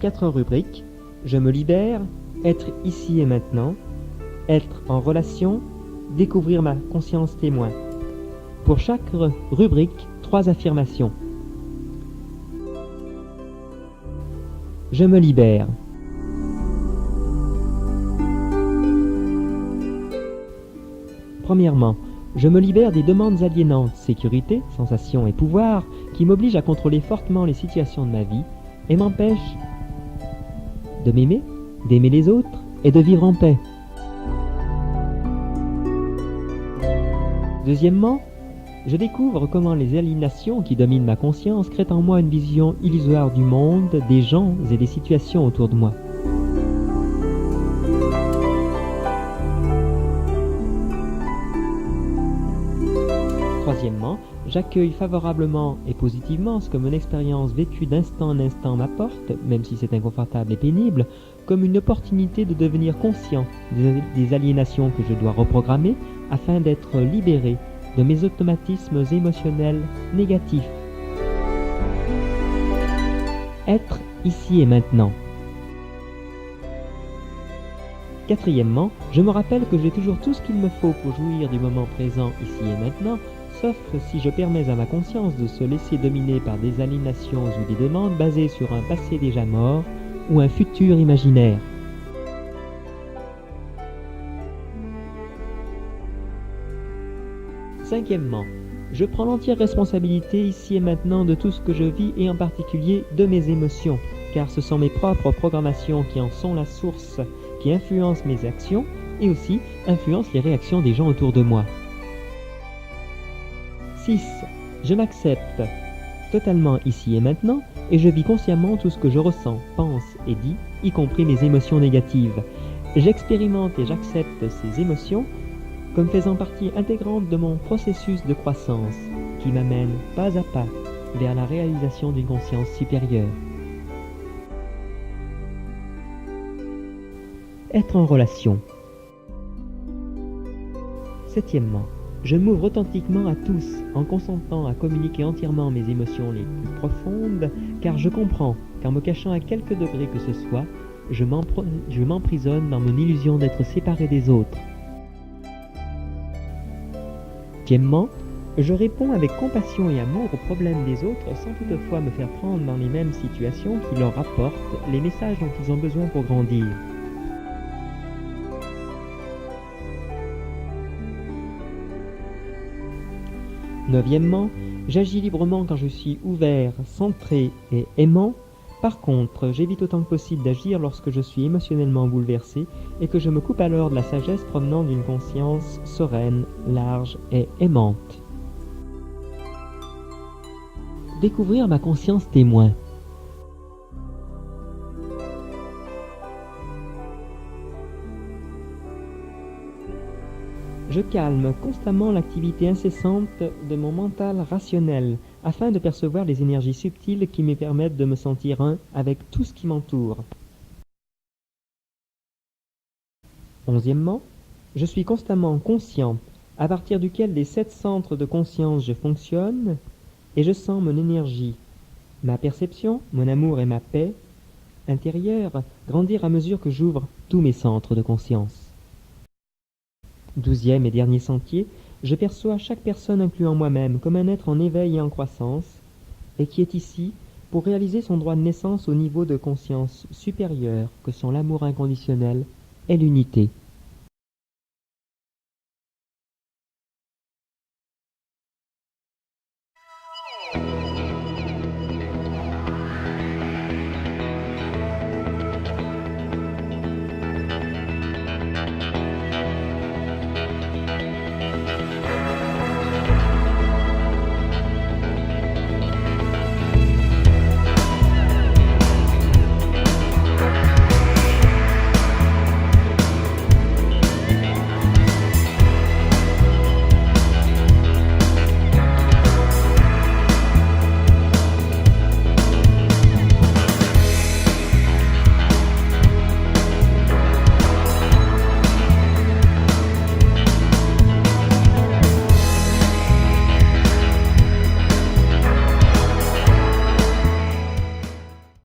4 rubriques. Je me libère, être ici et maintenant, être en relation, découvrir ma conscience témoin. Pour chaque rubrique, 3 affirmations. Je me libère. Premièrement, je me libère des demandes aliénantes, sécurité, sensation et pouvoir, qui m'obligent à contrôler fortement les situations de ma vie et m'empêchent de m'aimer, d'aimer les autres et de vivre en paix. Deuxièmement, je découvre comment les aliénations qui dominent ma conscience créent en moi une vision illusoire du monde, des gens et des situations autour de moi. Troisièmement, j'accueille favorablement et positivement ce que mon expérience vécue d'instant en instant m'apporte, même si c'est inconfortable et pénible, comme une opportunité de devenir conscient des aliénations que je dois reprogrammer afin d'être libéré de mes automatismes émotionnels négatifs. Être ici et maintenant. Quatrièmement, je me rappelle que j'ai toujours tout ce qu'il me faut pour jouir du moment présent ici et maintenant, sauf si je permets à ma conscience de se laisser dominer par des aliénations ou des demandes basées sur un passé déjà mort ou un futur imaginaire. Cinquièmement, je prends l'entière responsabilité ici et maintenant de tout ce que je vis et en particulier de mes émotions, car ce sont mes propres programmations qui en sont la source, qui influencent mes actions et aussi influencent les réactions des gens autour de moi. 6. Je m'accepte totalement ici et maintenant et je vis consciemment tout ce que je ressens, pense et dis, y compris mes émotions négatives. J'expérimente et j'accepte ces émotions comme faisant partie intégrante de mon processus de croissance qui m'amène pas à pas vers la réalisation d'une conscience supérieure. Être en relation. Septièmement, je m'ouvre authentiquement à tous en consentant à communiquer entièrement mes émotions les plus profondes, car je comprends qu'en me cachant à quelque degré que ce soit, je m'emprisonne dans mon illusion d'être séparé des autres. Dixièmement, je réponds avec compassion et amour aux problèmes des autres sans toutefois me faire prendre dans les mêmes situations qui leur apportent les messages dont ils ont besoin pour grandir. Neuvièmement, j'agis librement quand je suis ouvert, centré et aimant. Par contre, j'évite autant que possible d'agir lorsque je suis émotionnellement bouleversé et que je me coupe alors de la sagesse provenant d'une conscience sereine, large et aimante. Découvrir ma conscience témoin. Je calme constamment l'activité incessante de mon mental rationnel afin de percevoir les énergies subtiles qui me permettent de me sentir un avec tout ce qui m'entoure. Onzièmement, je suis constamment conscient, à partir duquel des 7 centres de conscience je fonctionne et je sens mon énergie, ma perception, mon amour et ma paix intérieure grandir à mesure que j'ouvre tous mes centres de conscience. 12e et dernier sentier, je perçois chaque personne incluant moi-même comme un être en éveil et en croissance, et qui est ici pour réaliser son droit de naissance au niveau de conscience supérieur que sont l'amour inconditionnel et l'unité.